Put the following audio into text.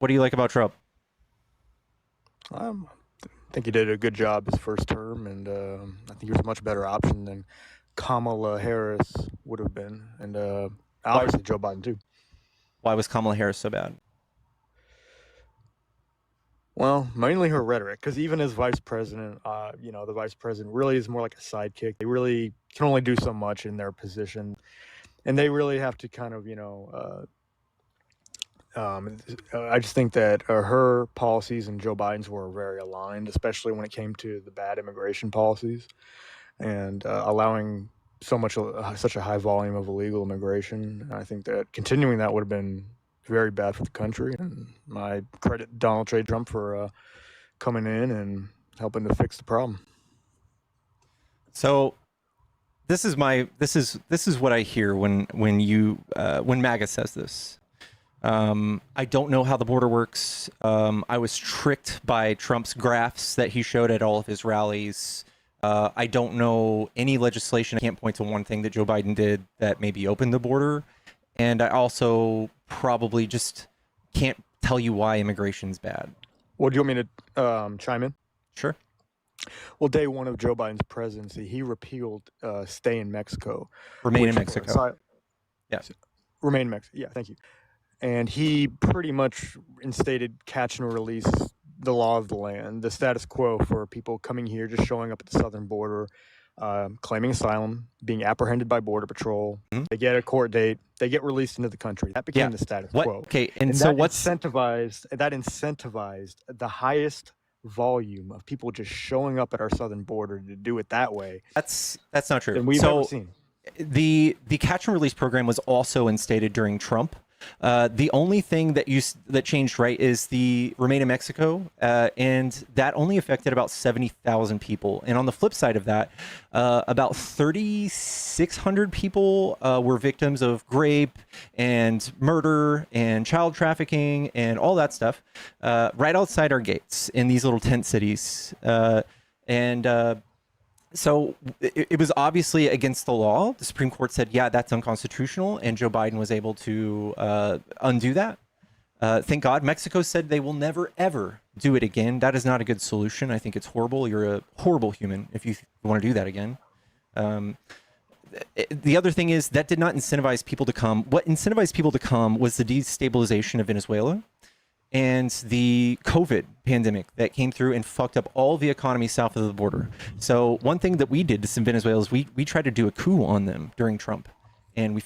What do you like about Trump? I think he did a good job his first term, and I think he was a much better option than Kamala Harris would have been, and Why, obviously Joe Biden too. why was Kamala Harris so bad? Well, mainly her rhetoric, because even as vice president, the vice president really is more like a sidekick. They really can only do so much in their position, and they really have to kind of, I just think that her policies and Joe Biden's were very aligned, especially when it came to the bad immigration policies and allowing such a high volume of illegal immigration. I think that continuing that would have been very bad for the country. And I credit Donald J. Trump for coming in and helping to fix the problem. So this is what I hear when MAGA says this. I don't know how the border works. I was tricked by Trump's graphs that he showed at all of his rallies. I don't know any legislation. I can't point to one thing that Joe Biden did that maybe opened the border. And I also probably just can't tell you why immigration's bad. Well, do you want me to chime in? Sure. Well, day one of Joe Biden's presidency, he repealed stay in Mexico. Remain in Mexico. Yeah. Remain in Mexico. Yeah, thank you. And he pretty much instated catch and release, the law of the land, the status quo for people coming here, just showing up at the southern border, claiming asylum, being apprehended by Border Patrol. Mm-hmm. They get a court date, they get released into the country. That became the status quo. Okay, and so that incentivized the highest volume of people just showing up at our southern border to do it that way. That's not true. And we've never seen. The catch and release program was also instated during Trump. The only thing that changed, right, is the Remain in Mexico, and that only affected about 70,000 people. And on the flip side of that, about 3,600 people were victims of rape and murder and child trafficking and all that stuff right outside our gates in these little tent cities. So it was obviously against the law. The Supreme Court said, yeah, that's unconstitutional. And Joe Biden was able to undo that. Thank God. Mexico said they will never, ever do it again. That is not a good solution. I think it's horrible. You're a horrible human if you want to do that again. The other thing is that did not incentivize people to come. What incentivized people to come was the destabilization of Venezuela and the COVID pandemic that came through and fucked up all the economy south of the border. So one thing that we did to some Venezuelans, we tried to do a coup on them during Trump, and we